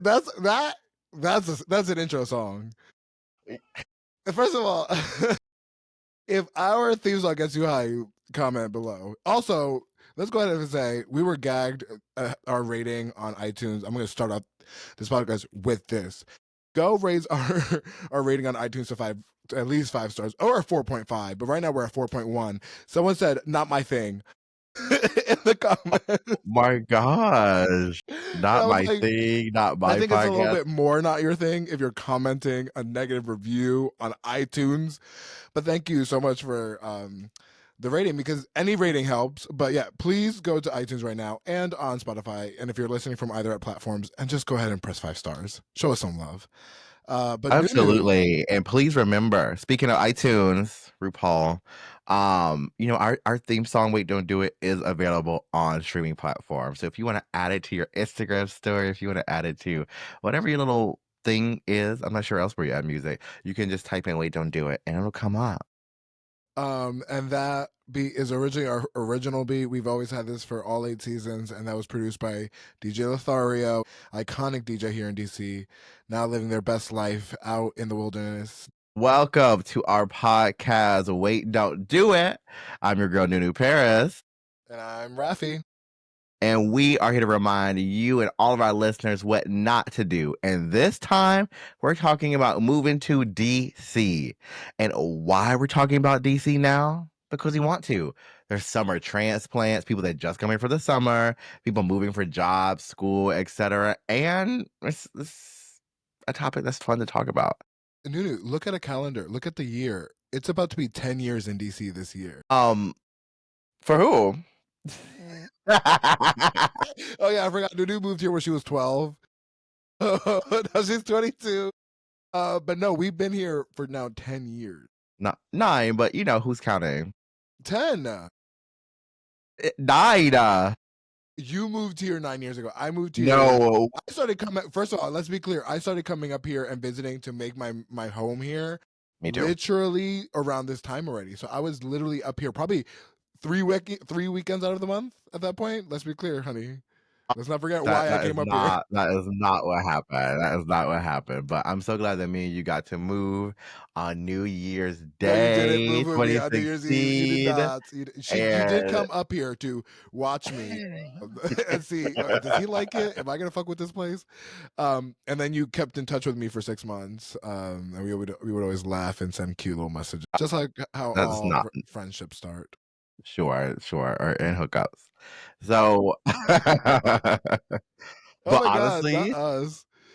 That's an intro song. First of all, if our theme song gets you high, comment below. Also, let's go ahead and say we were gagged our rating on iTunes. I'm going to start up this podcast with this. Go raise our rating on iTunes to at least 5 stars or 4.5. But right now we're at 4.1. Someone said, "Not my thing." In the comments. My gosh. Not my thing, not my I think it's a little podcast. bit more not your thing if you're commenting a negative review on iTunes. But thank you so much for the rating, because any rating helps. But yeah, please go to iTunes right now and on Spotify. And if you're listening from either platforms, and just go ahead and press 5 stars. Show us some love. But Absolutely. And please remember, speaking of iTunes, RuPaul, our theme song, Wait Don't Do It, is available on streaming platforms. So if you want to add it to your Instagram story, if you want to add it to whatever your little thing is, I'm not sure else where you add music, you can just type in Wait Don't Do It and it'll come up. And that beat is originally our original beat. We've always had this for all 8 seasons, and that was produced by DJ Lothario, iconic DJ here in DC, now living their best life out in the wilderness. Welcome to our podcast, Wait Don't Do It. I'm your girl, NuNu Paris. And I'm Raffi. And we are here to remind you and all of our listeners what not to do. And this time, we're talking about moving to DC. And why we're talking about DC now? Because we want to. There's summer transplants, people that just come here for the summer, people moving for jobs, school, etc. And it's a topic that's fun to talk about. NuNu, look at a calendar. Look at the year. It's about to be 10 years in DC this year. For who? Oh yeah, I forgot. NuNu moved here when she was 12. Now she's 22. But no, we've been here for now 10 years. Not 9, but who's counting? 10. 9. You moved here 9 years ago. I moved here. No. I started coming. First of all, let's be clear. I started coming up here and visiting to make my home here. Me too. Literally around this time already. So I was literally up here probably 3 weekends out of the month at that point. Let's be clear, honey. Let's not forget why I came up here. That is not what happened. That is not what happened. But I'm so glad that me and you got to move on New Year's Day. No, you didn't move with me on New Year's Eve. You did not. You did come up here to watch me and see, does he like it? Am I gonna fuck with this place? And then you kept in touch with me for 6 months. And we would always laugh and send cute little messages, just like how all friendships start. Sure, or in hookups. So, but honestly,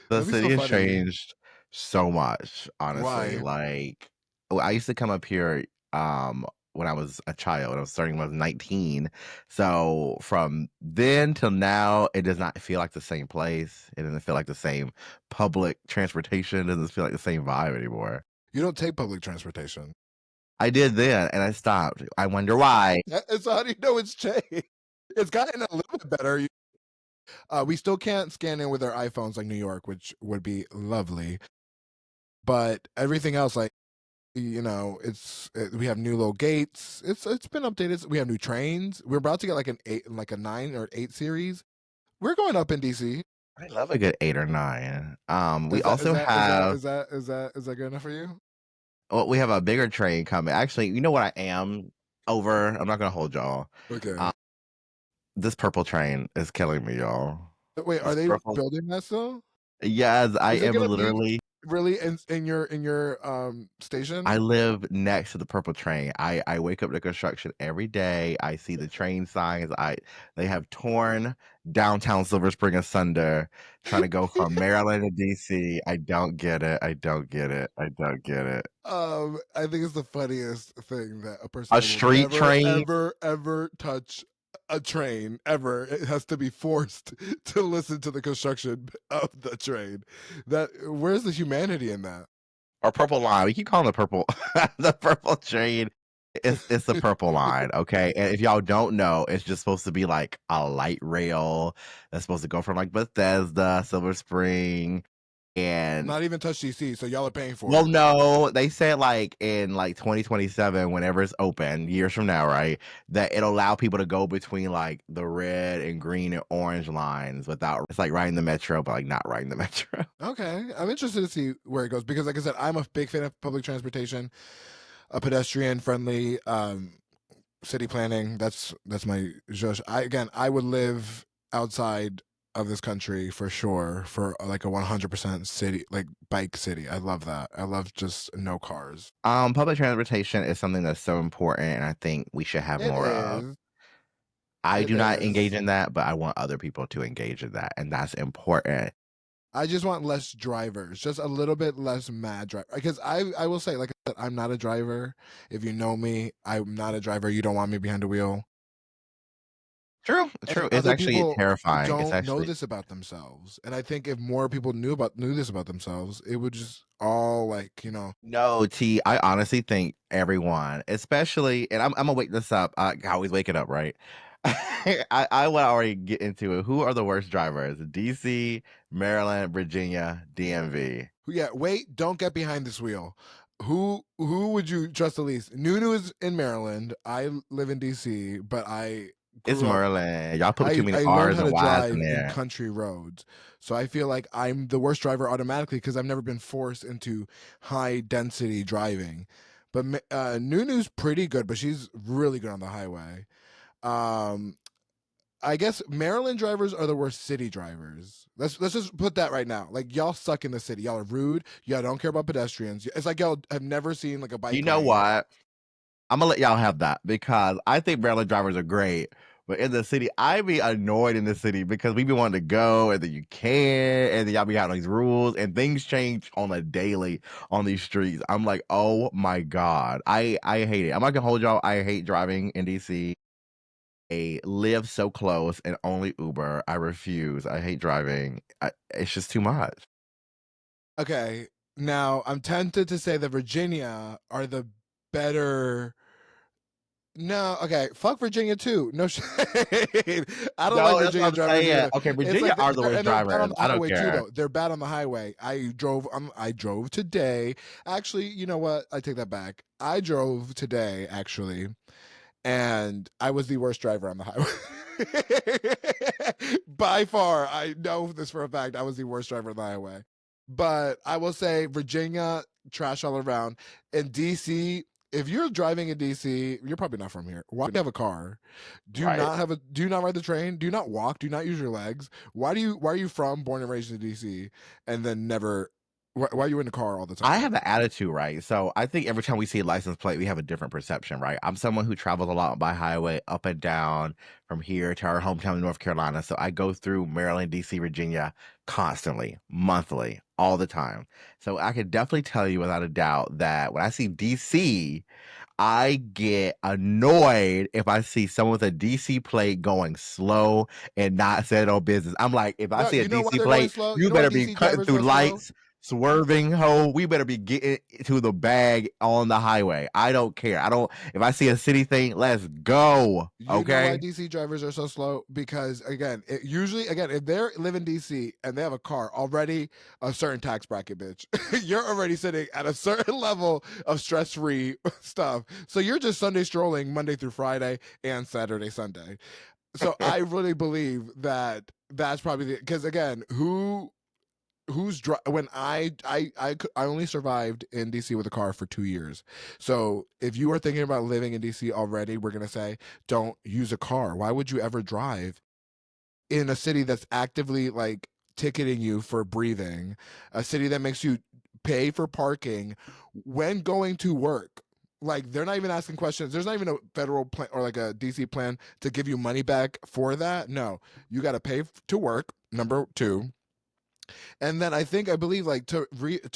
the city has changed so much. Honestly, like I used to come up here when I was a child. I was starting when I was 19. So from then till now, it does not feel like the same place. It doesn't feel like the same public transportation. It doesn't feel like the same vibe anymore. You don't take public transportation. I did then, and I stopped. I wonder why. So how do you know it's changed? It's gotten a little bit better. We still can't scan in with our iPhones like New York, which would be lovely. But everything else, like, we have new little gates. It's been updated. We have new trains. We're about to get like a 9 or 8 series. We're going up in DC. I love a good 8 or 9. We also have. Is that good enough for you? Well, we have a bigger train coming. Actually, you know what I am over? I'm not gonna hold y'all. Okay. This purple train is killing me, y'all. Wait, are they building that still? Yes, I am literally. Really in your station? I live next to the purple train. I wake up to construction every day. I see the train signs. They have torn downtown Silver Spring asunder, trying to go from Maryland to DC. I don't get it. I think it's the funniest thing that a person street train ever touch a train ever. It has to be forced to listen to the construction of the train. Where's the humanity in that? Or purple line. We keep calling it purple. The purple train. It's the purple line, okay? And if y'all don't know, it's just supposed to be like a light rail that's supposed to go from like Bethesda, Silver Spring, And not even touch DC, so y'all are paying for well, it. no, they said like in like 2027, whenever it's open, years from now, right? That it'll allow people to go between like the red and green and orange lines without it's like riding the metro, but like not riding the metro. Okay, I'm interested to see where it goes because, like I said, I'm a big fan of public transportation, a pedestrian friendly city planning. That's my just. I would live outside of this country for sure for like a 100% city, like bike city. I love that. I love just no cars. Public transportation is something that's so important, and I think we should have It more of. is. I It do not engage is. in that, but I want other people to engage in that, and that's important. I just want less drivers, just a little bit less mad driver. Because I will say, like I said, I'm not a driver. If you know me, I'm not a driver. You don't want me behind the wheel. True, And true. It's other actually people terrifying. It's don't know actually this about themselves. And I think if more people knew this about themselves, it would just all like, no, T. I honestly think everyone, especially, and I'm gonna wake this up. I always wake it up, right? I would already get into it. Who are the worst drivers? DC, Maryland, Virginia, DMV. yeah, wait, don't get behind this wheel. Who would you trust the least? NuNu is in Maryland. I live in DC, but I It's grew up Maryland. Y'all put too many I learned R's how and to Y's in drive in there. country roads. So I feel like I'm the worst driver automatically because I've never been forced into high density driving. But NuNu's pretty good, but she's really good on the highway. Um, I guess Maryland drivers are the worst city drivers. Let's just put that right now. Like y'all suck in the city. Y'all are rude. Y'all don't care about pedestrians. It's like y'all have never seen like a You bike know lane. what? I'm gonna let y'all have that because I think Maryland drivers are great. But in the city, I be annoyed in the city because we be wanting to go and then you can't, and then y'all be having these rules and things change on a daily on these streets. I'm like, oh my God. I hate it. I'm not gonna hold y'all. I hate driving in DC. I live so close and only Uber. I refuse. I hate driving. It's just too much. Okay, now I'm tempted to say that Virginia are the better. No, okay, fuck Virginia too. No shade. I don't like No, that's what Virginia I'm drivers saying. either. Okay, It's Virginia like are the worst they're bad on drivers. the I don't highway too, care. though. They're bad on the highway. I drove today. Actually, you know what? I take that back. I drove today actually, and I was the worst driver on the highway. By far, I know this for a fact. I was the worst driver on the highway. But I will say Virginia, trash all around. In DC, if you're driving in DC, you're probably not from here. Why do you have a car? Right. Do you not ride the train? Do you not walk? Do you not use your legs? Why are you from born and raised in DC and then never why are you in the car all the I time? have an attitude, right? So I think every time we see a license plate, we have a different perception, right? I'm someone who travels a lot by highway, up and down from here to our hometown in North Carolina. So I go through Maryland, DC, Virginia constantly, monthly, all the time. So I can definitely tell you without a doubt that when I see DC, I get annoyed if I see someone with a DC plate going slow and not setting on business. I'm like, if I No, see a you know why DC they're going plate, slow? You you know why better be DC cutting drivers through go slow? lights, swerving, ho. We better be getting to the bag on the highway. I don't care. I don't. If I see a city thing, let's go. You know why Okay. DC drivers are so slow? Because again, usually again, if they live in DC and they have a car already a certain tax bracket, bitch, you're already sitting at a certain level of stress-free stuff. So you're just Sunday strolling Monday through Friday and Saturday, Sunday. So I really believe that that's probably because again, when I only survived in DC with a car for 2 years. So if you are thinking about living in DC already, we're gonna say don't use a car. Why would you ever drive in a city that's actively like ticketing you for breathing, a city that makes you pay for parking when going to work? Like they're not even asking questions. There's not even a federal plan or like a DC plan to give you money back for that. No, you got to pay to work. Number two, and then I believe like to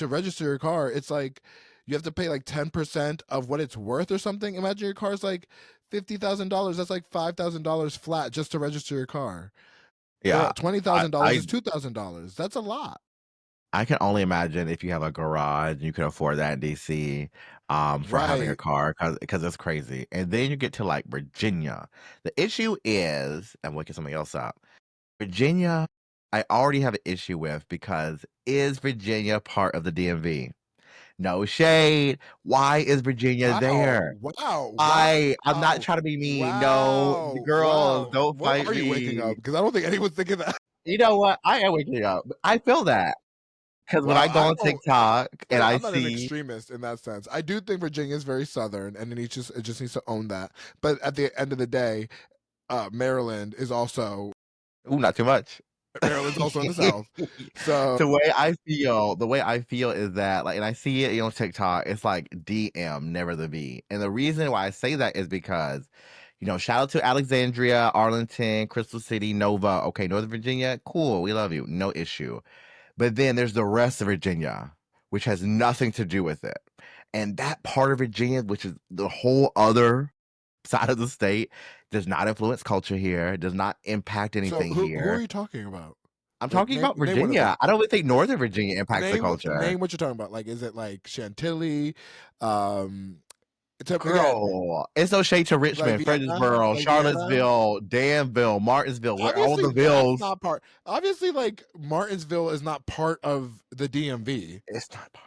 register your car, it's like you have to pay like 10% of what it's worth or something. Imagine your car's like $50,000. That's like $5,000 flat just to register your car. Yeah. Twenty I, thousand dollars I is $2,000. That's a lot. I can only imagine if you have a garage and you can afford that in DC, for having a Right. car because it's crazy. And then you get to like Virginia. The issue is, and waking somebody else up. Virginia. I already have an issue with because is Virginia part of the DMV? No shade. Why is Virginia Wow, there? wow, I'm not wow, trying to be mean. No, wow, girls, wow. don't What fight are you waking me. up? Because I don't think anyone's thinking that. You know what? I am waking up. I feel that because when Wow, I go on TikTok and hey, I I'm not an see, extremist in that sense. I do think Virginia is very southern, and it just needs to own that. But at the end of the day, Maryland is also ooh, not too much. Maryland's also in the South. So The way I feel is that, like, and I see it on TikTok, it's like DM, never the V. And the reason why I say that is because, shout out to Alexandria, Arlington, Crystal City, Nova. Okay, Northern Virginia, cool, we love you, no issue. But then there's the rest of Virginia, which has nothing to do with it. And that part of Virginia, which is the whole other side of the state, does not influence culture here, does not impact anything who are here. you talking about? I'm Like talking about name one of Virginia. them. I don't even think Northern Virginia impacts the culture. Name what you're talking about. Like, is it like Chantilly? Um, again, Girl, it's no shade to like Richmond, Vienna, Fredericksboro, like Vienna. Charlottesville, Danville, Martinsville, where all Obviously, the that's vills. not part. Obviously, like Martinsville is not part of the DMV. It's not part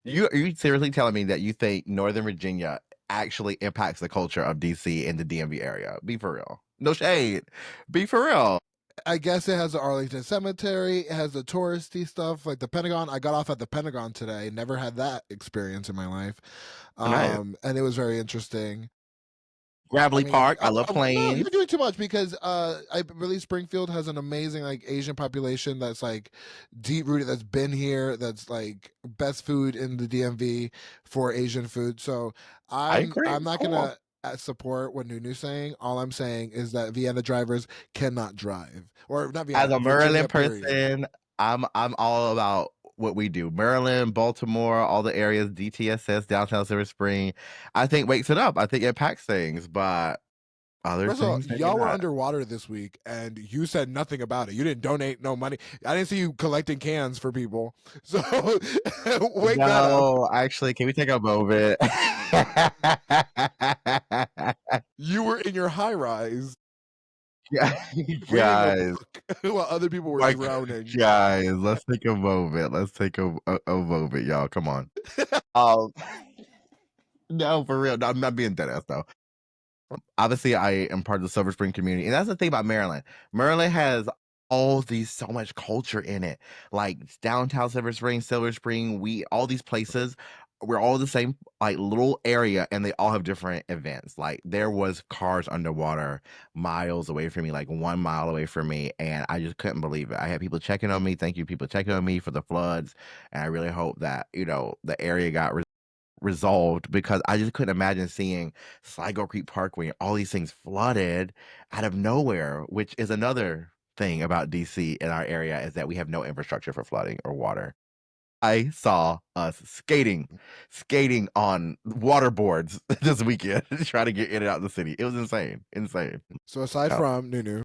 of it. Are you seriously telling me that you think Northern Virginia actually impacts the culture of DC and the DMV area? Be for real. No shade. Be for real. I guess it has the Arlington Cemetery. It has the touristy stuff like the Pentagon. I got off at the Pentagon today. Never had that experience in my life, Nice. and it was very interesting. I Gravelly mean, Park. I love no, you're planes. doing too much because I believe Springfield has an amazing like Asian population that's like deep rooted, that's been here, that's like best food in the DMV for Asian food. So I agree. I'm not Cool. gonna support what Nunu's saying. All I'm saying is that Vienna drivers cannot drive, or not As Vienna, a Virginia. Maryland Period. person, I'm all about what we do. Maryland, Baltimore, all the areas, DTSS, downtown Silver Spring. I think wakes it up. I think it packs things, but other First of all, things maybe y'all were not. underwater this week, and you said nothing about it. You didn't donate no money. I didn't see you collecting cans for people. So wake that up. No, actually, can we take a moment? You were in your high rise Yeah, reading a guys, book while other people were my drowning. guys, let's take a moment. Let's take a moment, y'all. Come on. Um, no, for real. No, I'm not being dead ass though. Obviously I am part of the Silver Spring community. And that's the thing about Maryland. Maryland has so much culture in it. Like downtown Silver Spring, we all these places, we're all the same like little area and they all have different events. Like there was cars underwater miles away from me, like 1 mile away from me, and I just couldn't believe it. I had people checking on me. Thank you, people checking on me for the floods. And I really hope that, the area got resolved because I just couldn't imagine seeing Sligo Creek Parkway and all these things flooded out of nowhere, which is another thing about DC in our area is that we have no infrastructure for flooding or water. I saw us skating on water boards this weekend, trying to get in and out of the city. It was insane, insane. So aside No. from Nunu,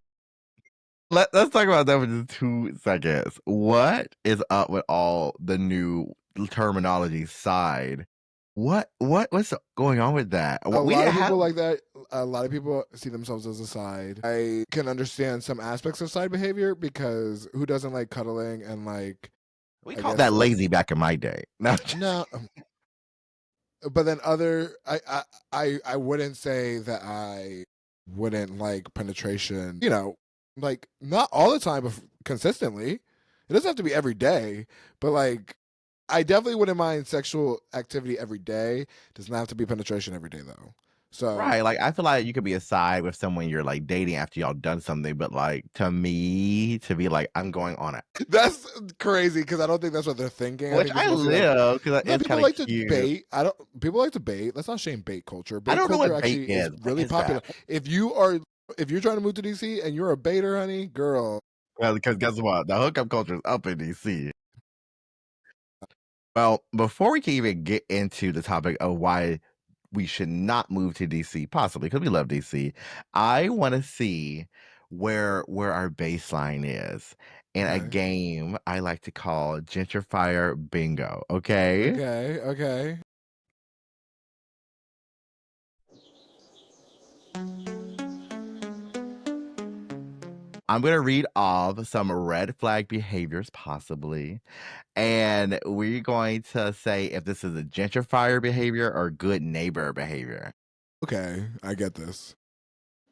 Let's talk about that for just 2 seconds. What is up with all the new terminology side? What's going on with that? a We lot didn't of have people like that. A lot of people see themselves as a side. I can understand some aspects of side behavior because who doesn't like cuddling and like we I called guess that lazy back in my day. No, no. But then other I wouldn't say that I wouldn't like penetration, like not all the time but consistently. It doesn't have to be every day, but like I definitely wouldn't mind sexual activity every day. Does not have to be penetration every day though. So right. Like I feel like you could be a side with someone you're like dating after y'all done something, but like to me, to be like, I'm going on it. that's crazy because I don't think that's what they're thinking. I Which think it's I mostly like live because no, it's people kind of like to cute. bait. I don't. People like to bait. Let's not shame bait culture. I Bait don't know culture what bait actually is is. What really is popular. that? If you're trying to move to DC and you're a baiter, honey, girl, Well, because guess what? The hookup culture is up in DC. Well, before we can even get into the topic of why we should not move to DC, possibly because we love DC, I want to see where our baseline is in a okay, game I like to call Gentrifier Bingo. Okay. okay. I'm gonna read off some red flag behaviors, possibly, and we're going to say if this is a gentrifier behavior or good neighbor behavior. Okay, I get this.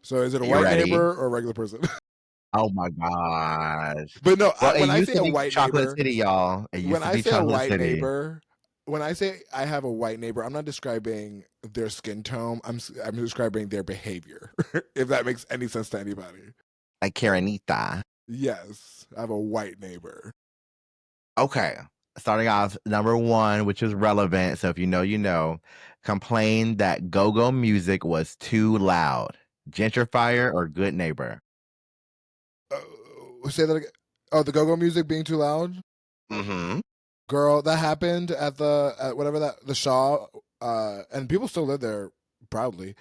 So is it a You white ready? neighbor or a regular person? Oh my gosh. But no, Well, it when I used say to a be white Chocolate neighbor, City, y'all. It used when to I be say a Chocolate white City. neighbor, when I say I have a white neighbor, I'm not describing their skin tone. I'm describing their behavior. If that makes any sense to anybody. Like Karenita. Yes, I have a white neighbor. Okay. Starting off, number one, which is relevant. So if you know, you know, complained that go-go music was too loud. Gentrifier or good neighbor? Say that again. Oh, the go-go music being too loud? Mm-hmm. Girl, that happened at whatever the Shaw, and people still live there proudly.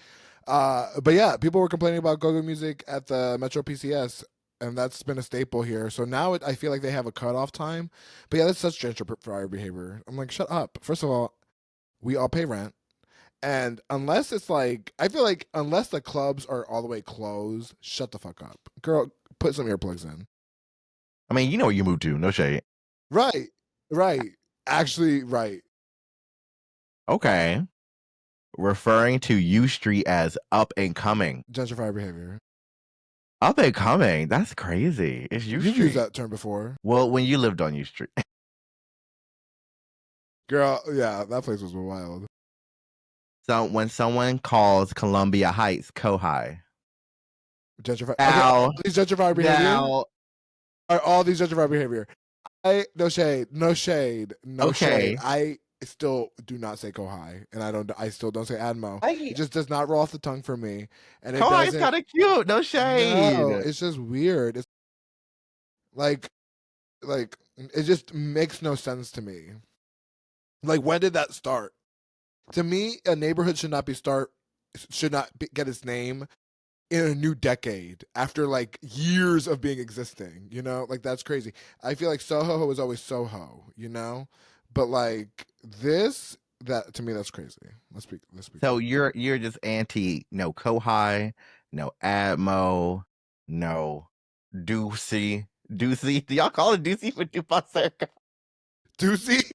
But yeah, people were complaining about go-go music at the Metro PCS, and that's been a staple here. So now I feel like they have a cutoff time. But yeah, that's such gentrifier behavior. I'm like, shut up. First of all, we all pay rent. And unless it's like, I feel like unless the clubs are all the way closed, shut the fuck up. Girl, put some earplugs in. I mean, you know where you moved to. No shade. Right. Right. Actually, right. Okay. Referring to U Street as up and coming. Gentrifier behavior. Up and coming? That's crazy. It's U You've used Street. that term before. Well, when you lived on U Street. Girl, yeah, that place was wild. So when someone calls Columbia Heights Kohai. Gentrifier. Okay, Now, these gentrifier behavior. now, Are all these gentrifier behavior? No shade, no shade, no okay. shade. I still do not say Kohai, and I still don't say Admo. I, It just does not roll off the tongue for me, and it Kohai is doesn't. kind of cute. No shade. No, it's just weird. It's like it just makes no sense to me. Like, when did that start? To me, a neighborhood should not get its name in a new decade after like years of being existing, you know? Like, that's crazy. I feel like Soho was always Soho, you know? But like this, that to me, that's crazy. Let's speak. So you're just anti no Kohai, no Admo, no Deucey. Deucey. Do y'all call it Deucey for Dupas Circa? Deucey?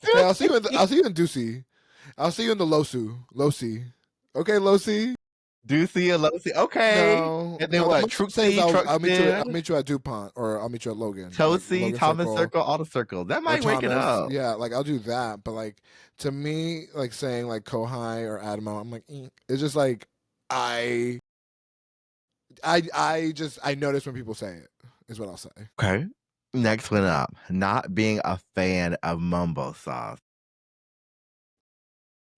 Hey, I'll see you in Deucey. I'll see you in the Losi. Okay, Losi. Deucey and Losi. Okay. No, And then no. what? What I'm saying is I'll meet you. Truxton, I'll meet you at DuPont, or I'll meet you at Logan, like Tosi, Logan Thomas Circle, Circle, all the circles. That or might wake it Thomas. up. Yeah, like I'll do that. But like to me, like saying like Kohai or Adamo, I'm like, it's just like I notice when people say it. Is what I'll say. Okay. Next one up. Not being a fan of mumbo sauce.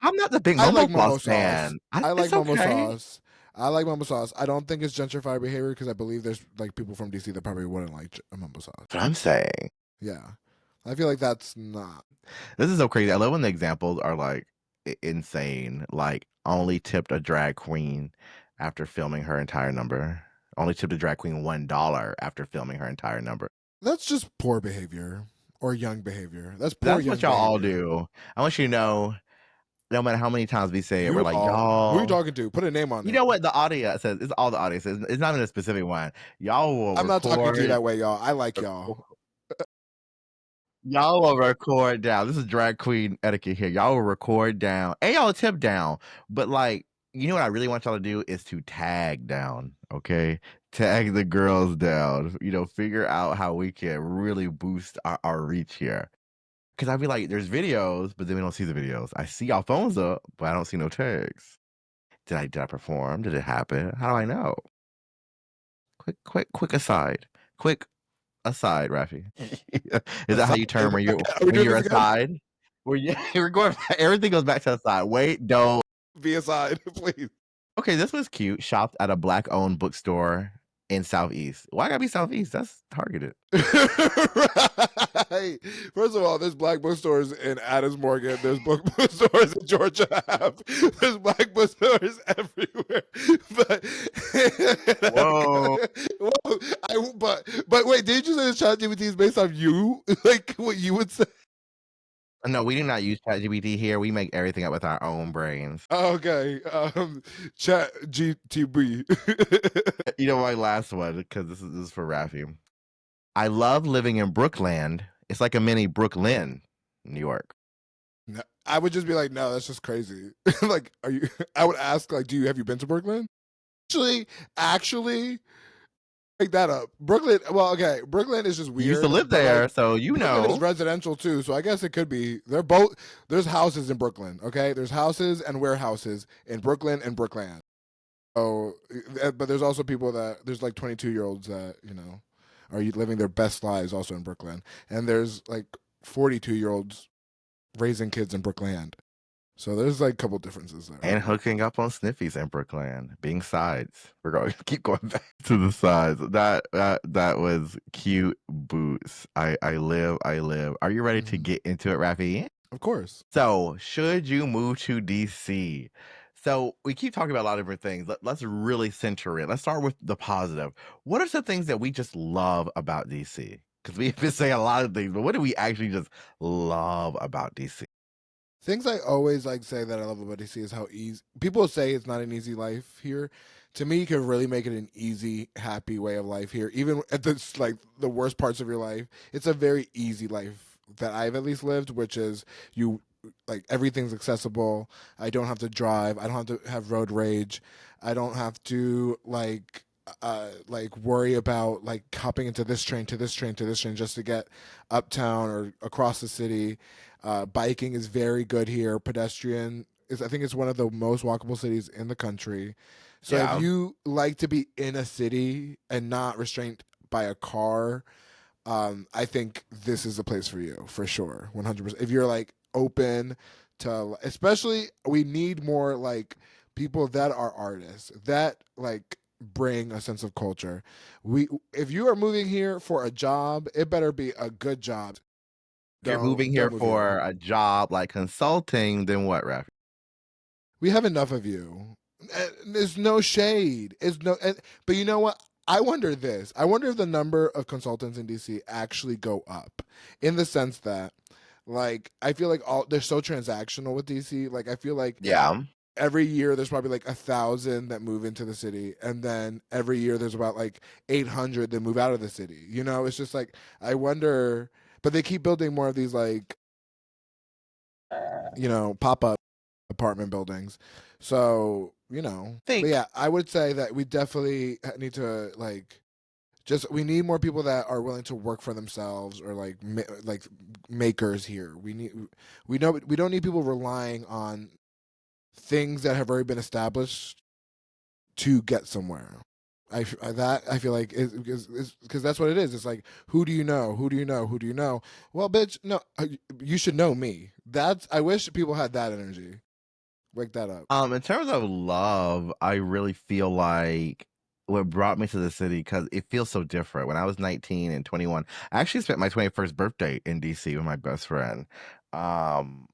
I'm not the big mumbo sauce fan. I like It's mumbo okay. sauce. I like mumbo sauce. I don't think it's gentrified behavior because I believe there's like people from DC that probably wouldn't like mumbo sauce. That's what I'm saying. Yeah, I feel like that's not. This is so crazy. I love when the examples are like insane. Like only tipped a drag queen after filming her entire number. Only tipped a drag queen $1 after filming her entire number. That's just poor behavior or young behavior. That's what y'all all do. I want you to know, no matter how many times we say it, we're like, y'all. Who are you talking to? Put a name on it. You know what the audience says? It's all the audience says. It's not even a specific one. Y'all will I'm not talking to you that way, y'all. I like y'all. Y'all will record down. This is drag queen etiquette here. Y'all will record down and y'all will tip down. But like, you know what I really want y'all to do is to tag down. Okay. Tag the girls down. You know, figure out how we can really boost our reach here. Cause I'd be like, there's videos, but then we don't see the videos. I see y'all phones up, but I don't see no tags. Did I perform? Did it happen? How do I know? Quick aside. Quick aside, Raffi. Is that how you term when you're aside? Where we're going, everything goes back to the side. Wait, don't be aside, please. Okay, this was cute. Shopped at a black-owned bookstore in Southeast. Why gotta be Southeast? That's targeted. Right. First of all, there's black bookstores in Adams Morgan. There's bookstores in Georgia Ave. There's black bookstores everywhere. But whoa. But wait, did you say this ChatGPT is based on you? Like what you would say? No, we do not use ChatGPT here. We make everything up with our own brains. Oh, okay. Chat GTB. You know, my last one, because this is for Raffi. I love living in Brookland. It's like a mini Brooklyn, New York. No, I would just be like, no, that's just crazy. Like, are you? I would ask, like, have you been to Brooklyn? Actually, pick that up. Brooklyn. Well, okay, Brooklyn is just You used to weird, live but like, there, so you Brooklyn is know. residential too. So I guess it could be. They're both. There's houses in Brooklyn. Okay, there's houses and warehouses in Brooklyn and Brookland. Oh, but there's also people that there's like 22-year-olds that are living their best lives also in Brooklyn, and there's like 42-year-olds raising kids in Brookland. So there's like a couple differences there. And hooking up on Sniffies in Brooklyn, being sides. We're going to keep going back to the sides. That was cute boots. I live. Are you ready to get into it, Raffi? Of course. So, should you move to DC? So, we keep talking about a lot of different things. Let's really center it. Let's start with the positive. What are some things that we just love about DC? Because we've been saying a lot of things, but what do we actually just love about DC? Things I always like say that I love about DC is how easy people say it's not an easy life here. To me, you can really make it an easy, happy way of life here. Even at the worst parts of your life, it's a very easy life that I've at least lived, which is you like everything's accessible. I don't have to drive. I don't have to have road rage. I don't have to like worry about like hopping into this train to this train to this train just to get uptown or across the city. Biking is very good here. Pedestrian is, I think it's one of the most walkable cities in the country. So if Yeah. you like to be in a city and not restrained by a car, I think this is a place for you for sure, 100%. If you're like open to, especially, we need more like people that are artists that like bring a sense of culture. If you are moving here for a job, it better be a good job. If you're moving here Don't move here. for a job like consulting, then what, Raf? We have enough of you. There's no shade. But you know what? I wonder this. I wonder if the number of consultants in DC actually go up, in the sense that, like, I feel like they're so transactional with DC. Like, I feel like Yeah. every year there's probably like 1,000 that move into the city, and then every year there's about like 800 that move out of the city. It's just like I wonder. But they keep building more of these like pop up apartment buildings. So, but Think yeah, I would say that we definitely need to like we need more people that are willing to work for themselves or like makers here. We don't need people relying on things that have already been established to get somewhere. I feel like because that's what it is. It's like, who do you know? Who do you know? Who do you know? Well, bitch, no, you should know me. I wish people had that energy. Wake that up. In terms of love, I really feel like what brought me to the city because it feels so different. When I was 19 and 21, I actually spent my 21st birthday in DC with my best friend. Um,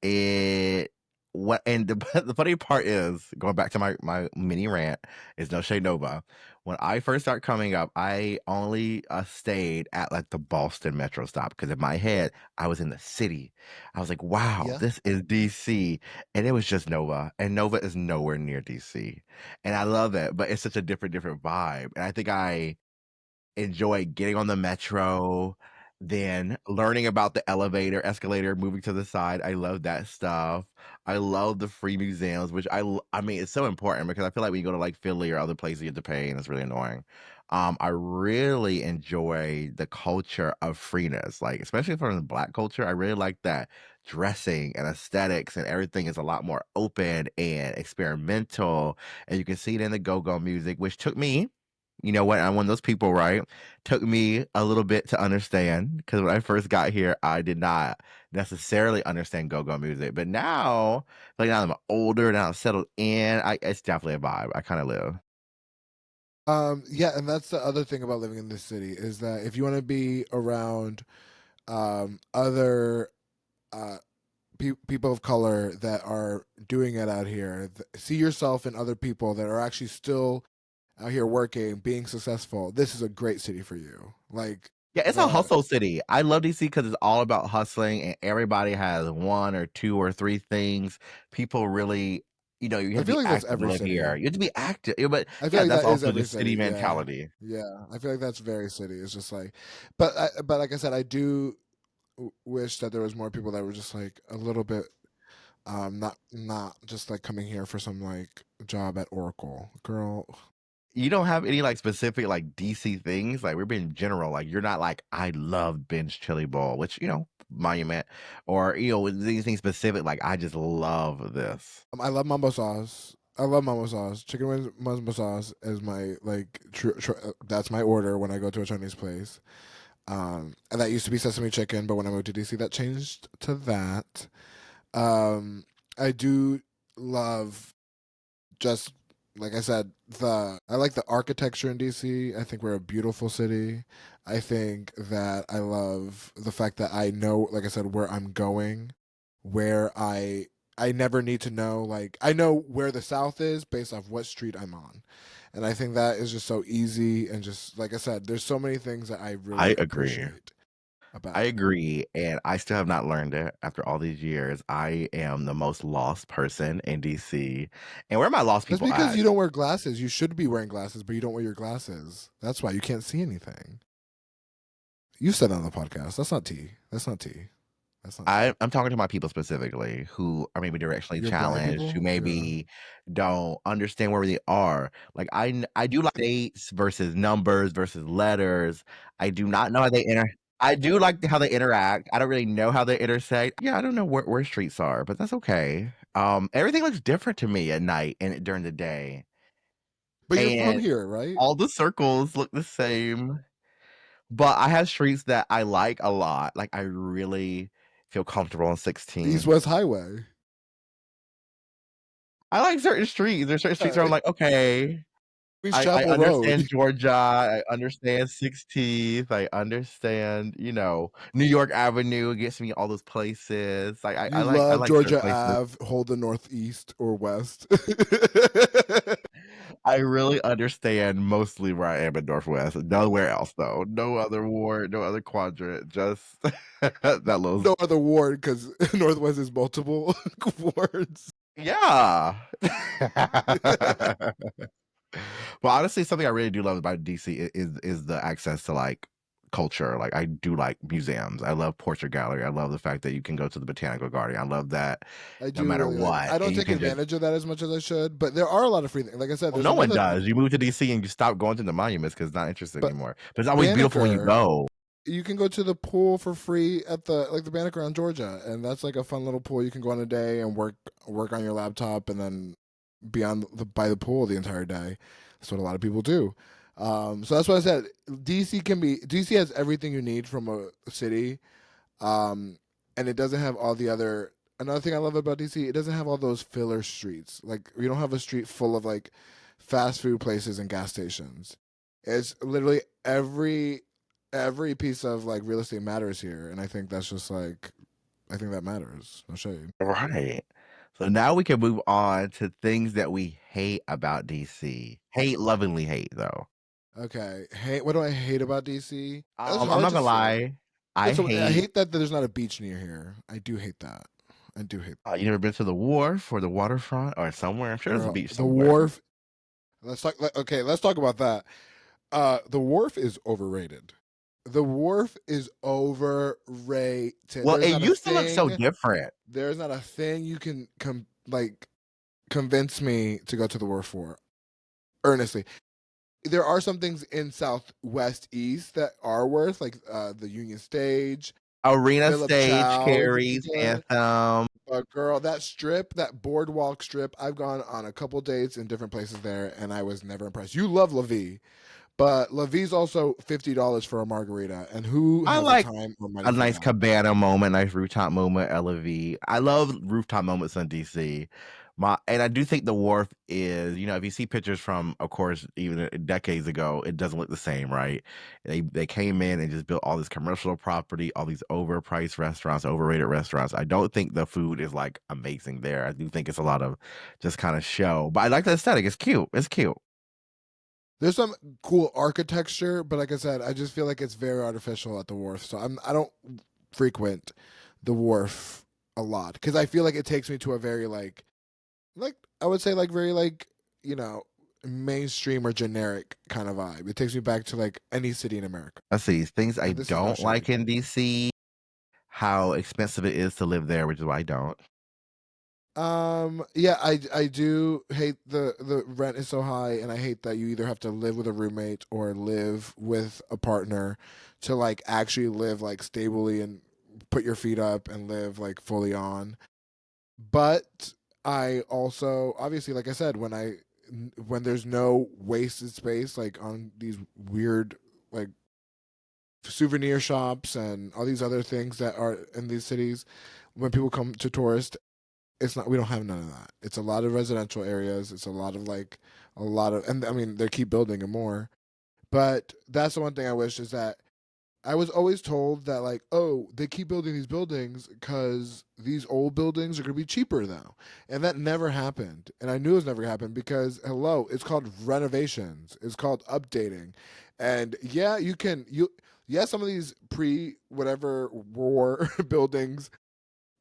it what and the the funny part is going back to my mini rant is no shade Nova. When I first started coming up, I only stayed at like the Boston Metro stop because in my head I was in the city. I was like, wow, Yeah. this is DC, and it was just Nova, and Nova is nowhere near DC, and I love it, but it's such a different vibe, and I think I enjoy getting on the metro, then learning about the elevator, escalator, moving to the side. I love that stuff. I love the free museums, which I mean, it's so important because I feel like when you go to like Philly or other places, you have to pay, and it's really annoying. I really enjoy the culture of freeness, like especially from the Black culture. I really like that dressing and aesthetics and everything is a lot more open and experimental, and you can see it in the go-go music, which took me, you know what? I'm one of those people, right? Took me a little bit to understand because when I first got here, I did not necessarily understand go-go music. But now, like now I'm older, now I'm settled in. It's definitely a vibe. I kind of live. Yeah, and that's the other thing about living in this city is that if you want to be around other uh, people of color that are doing it out here, see yourself in other people that are actually still out here working, being successful. This is a great city for you. Like, Yeah, it's a But hustle city. I love DC because it's all about hustling, and everybody has 1 or 2 or 3 things. People really, you I have to feel be like that's active to every live here. city. You have to be active, but I feel yeah, like that's that is also the every city city. Yeah, mentality. yeah. I feel like that's very city. It's just like, but like I said, I do wish that there was more people that were just like a little bit, not just like coming here for some like job at Oracle, girl. You don't have any, like, specific, like, DC things? Like, we're being general, like, you're not like, "I love Ben's Chili Bowl," which, monument, or, anything specific, like, "I just love this." I love mumbo sauce. I love mumbo sauce. Chicken wings mumbo sauce is my like that's my order when I go to a Chinese place. And that used to be sesame chicken, but when I moved to DC, that changed to that. Um, I do love, just like I said, the I like the architecture in DC. I think we're a beautiful city. I think that I love the fact that I know, like I said, where I'm going, where I never need to know, like I know where the South is based off what street I'm on. And I think that is just so easy, and just like I said, there's so many things that I I really agree. appreciate I about it. agree, and I still have not learned it after all these years. I am the most lost person in DC. And where are my lost That's people because at? you don't wear glasses. You should be wearing glasses, but you don't wear your glasses. That's why you can't see anything. You said that on the podcast. That's not tea. That's not tea. That's not tea. I'm talking to my people specifically who are maybe directionally Your blind challenged, who people? Yeah. maybe don't understand where they are. Like, I do like dates versus numbers versus letters. I do not know how I do like how they interact. I don't really know how they intersect. Yeah, I don't know where streets are, but that's okay. Everything looks different to me at night and during the day, But you're from and here, right? all the circles look the same. But I have streets that I like a lot. Like, I really feel comfortable on The East 16. West Highway. I like certain streets. There's certain streets where I'm Okay. like, "Okay, East I Chapel Road. understand Georgia, I understand 16th, I understand, New York Avenue gets me all those places." Like, You I love like certain Georgia places. Ave, hold the Northeast or West. I really understand mostly where I am in Northwest. Nowhere else, though. No other ward, no other quadrant, just that little. No other ward because Northwest is multiple wards. Yeah. But honestly, something I really do love about DC is the access to, like, culture. Like, I do like museums. I love Portrait Gallery. I love the fact that you can go to the Botanical Garden. I love that I no do matter really like. what, I and don't you take can just advantage of that as much as I should, but there are a lot of free things. Like I said, well, there's no one another. does. You move to DC and you stop going to the monuments because it's not interesting But anymore. But it's always beautiful when you Banneker, go. you can go to the pool for free at the Banneker on Georgia, and that's like a fun little pool. You can go on a day and work on your laptop, and then be on by the pool the entire day. That's what a lot of people do. So that's what I said. DC has everything you need from a city, and it doesn't have all the other. Another thing I love about DC, it doesn't have all those filler streets. Like we don't have a street full of like fast food places and gas stations. It's literally every piece of like real estate matters here, and I think that's just like I think that matters. No shade. Right. So now we can move on to things that we hate about DC. Hate, lovingly hate, though. Okay, hey, what do I hate about DC? That's I'm hard not to gonna say. lie. Yeah, I so I hate hate that there's not a beach near here. I do hate that. I do hate you never been to the wharf or the waterfront or somewhere? I'm sure there's a girl. beach The somewhere. wharf. Okay, let's talk about that. The wharf is overrated. The wharf is overrated. Well, it used to look so different. There's not a thing you can convince me to go to the wharf for. Earnestly, there are some things in Southwest East that are worth, like the Union Stage, Arena Philip Stage Chow is carries good. Anthem. But girl, that strip, that boardwalk strip, I've gone on a couple dates in different places there, and I was never impressed. You love La Vie, but La Vie's also $50 for a margarita, and who I has the like time or money a for nice that? cabana moment, nice rooftop moment, LV. I love rooftop moments in DC. And I do think the wharf is, if you see pictures from, of course, even decades ago, it doesn't look the same, right? They came in and just built all this commercial property, all these overpriced restaurants, overrated restaurants. I don't think the food is like amazing there. I do think it's a lot of just kind of show. But I like the aesthetic. It's cute. It's cute. There's some cool architecture, but like I said, I just feel like it's very artificial at the wharf. So I don't frequent the wharf a lot because I feel like it takes me to a very like I would say like very like you know mainstream or generic kind of vibe. It takes me back to like any city in America. Let's see, things I And this is not don't shade. like in DC, how expensive it is to live there, which is why I don't. Yeah, I do hate the rent is so high, and I hate that you either have to live with a roommate or live with a partner to like actually live like stably and put your feet up and live like fully on. But I also obviously, like I said, when there's no wasted space like on these weird like souvenir shops and all these other things that are in these cities, when people come to tourist, it's not, we don't have none of that. It's a lot of residential areas. It's a lot of and I mean they keep building and more. But that's the one thing I wish is that I was always told that like, oh, they keep building these buildings because these old buildings are going to be cheaper now, and that never happened. And I knew it was never happened because hello, it's called renovations. It's called updating, and yeah, yeah, some of these pre whatever war buildings,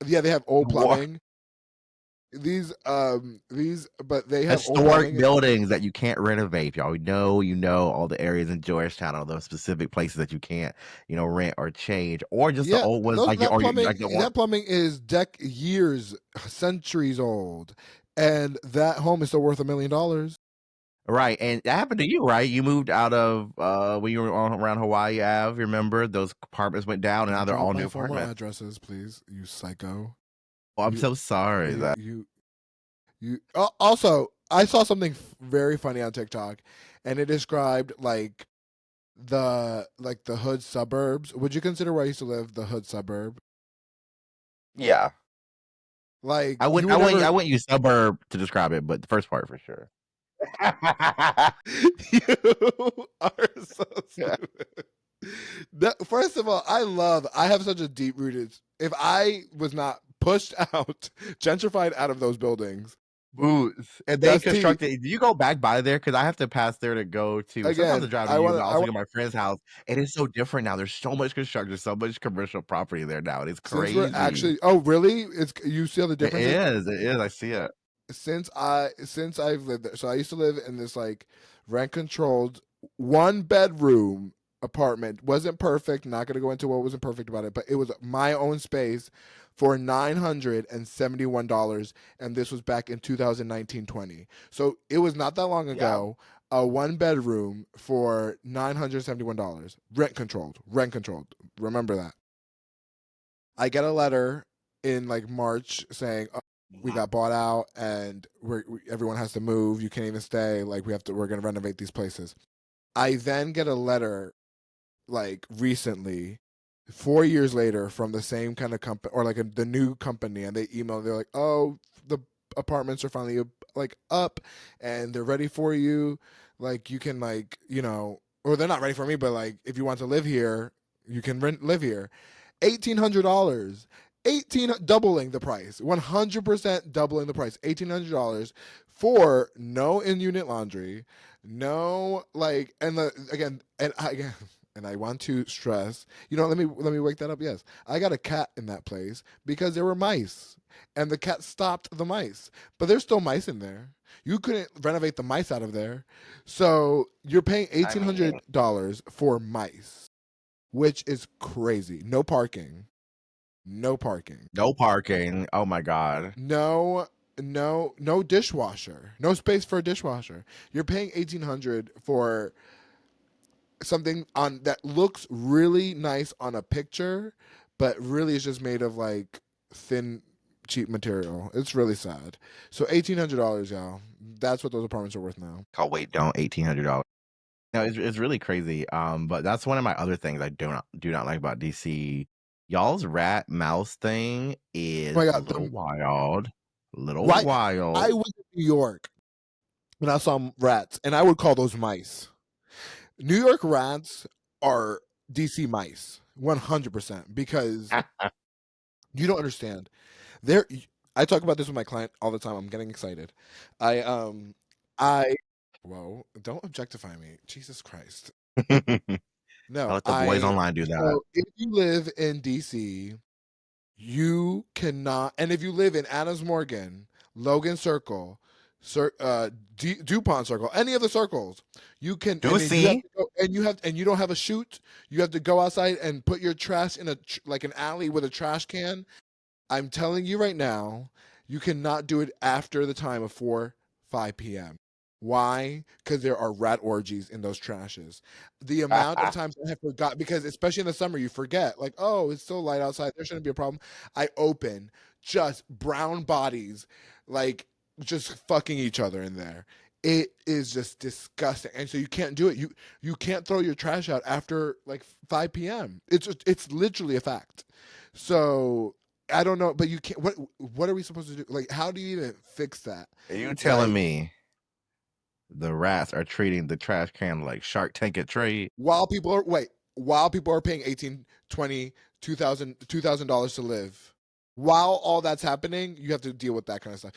yeah, they have old War plumbing. But they have old Historic plumbing. buildings that you can't renovate, y'all. We know you know all the areas in Georgetown, all those specific places that you can't, rent or change, or just the Yeah, old ones those like you or you like the one. that plumbing is years, centuries old, and that home is still worth $1 million. Right, and that happened to you, right? You moved out of when you were around Hawaii Ave. Remember those apartments went down, and now they're Drop all my new former apartments. addresses, please. You psycho. Oh, I'm You so sorry you that. you you. Also, I saw something very funny on TikTok, and it described the hood suburbs. Would you consider where I used to live the hood suburb? Yeah, Like I you wouldn't. I would wouldn't. never. I wouldn't use suburb to describe it, but the first part for sure. You are so stupid. First of all, I have such a deep rooted. If I was not pushed out, gentrified out of those buildings, Boots, and they that's T. constructed. Do you go back by there? Because I have to pass there to go to. Sometimes I Again, drive to you, but I also go to my friend's house, and it's so different now. There's so much construction, so much commercial property there now. It's since we're crazy. actually, oh, really? It's, you see all the It differences? is. It is. I see it. Since I've lived there. So I used to live in this like rent controlled 1 bedroom apartment. Wasn't perfect. Not gonna go into what wasn't perfect about it, but it was my own space for $971, and this was back in 2019-20. So it was not that long Yeah. ago. A 1 bedroom for $971, rent controlled. Rent controlled. Remember that. I get a letter in like March saying, oh, we got bought out and everyone has to move. You can't even stay. Like we're going to renovate these places. I then get a letter like recently, 4 years later, from the same kind of company or like the new company, and they email. They're like, oh, the apartments are finally like up and they're ready for you. Like you can or they're not ready for me, but like if you want to live here, you can live here. $1,800. 18 doubling the price, 100% doubling the price, $1,800 for no in-unit laundry, no like, and the again, and I want to stress, let me wake that up. Yes, I got a cat in that place because there were mice, and the cat stopped the mice, but there's still mice in there. You couldn't renovate the mice out of there, so you're paying I eighteen mean, hundred dollars for mice, which is crazy. No parking. No parking. no parking. Oh my god. No, no dishwasher. No space for a dishwasher. You're paying 1,800 for something on that looks really nice on a picture, but really is just made of like thin, cheap material. It's really sad. So $1,800, y'all. That's what those apartments are worth now. Oh wait, don't $1,800. No, it's really crazy. But that's one of my other things I do not like about DC. Y'all's rat mouse thing Oh my is a god, little wild. Little right. I wild. was in New York and I saw rats, and I would call those mice. New York rats are DC mice, 100%, because you don't understand. There, I talk about this with my client all the time. I'm getting excited. I Whoa, don't objectify me. Jesus Christ. I No, let the boys online do that. so if you live in DC, you cannot, and if you live in Adams Morgan, Logan Circle, DuPont Circle, any of the circles, you can, Do and then you have see? to go, and you don't have a chute. You have to go outside and put your trash in like an alley with a trash can. I'm telling you right now, you cannot do it after the time of 5 p.m. Why? Because there are rat orgies in those trashes. The amount of times I have forgot, because especially in the summer, you forget, like, oh, it's still light outside. There shouldn't be a problem. I open just brown bodies, like just fucking each other in there. It is just disgusting, and so you can't do it. You can't throw your trash out after like 5 p.m. It's literally a fact. So I don't know, but you can't. What are we supposed to do? Like, how do you even fix that? Are you telling Like, me the rats are treating the trash can like Shark Tank at trade? while people are paying 18, 20, $2,000 to live, while all that's happening, you have to deal with that kind of stuff.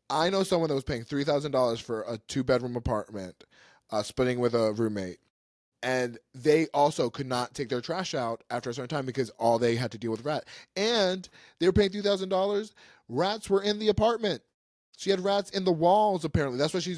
I know someone that was paying $3,000 for a 2-bedroom apartment, splitting with a roommate, and they also could not take their trash out after a certain time because all they had to deal with rat. And they were paying $2,000. Rats were in the apartment. She had rats in the walls. Apparently, that's why she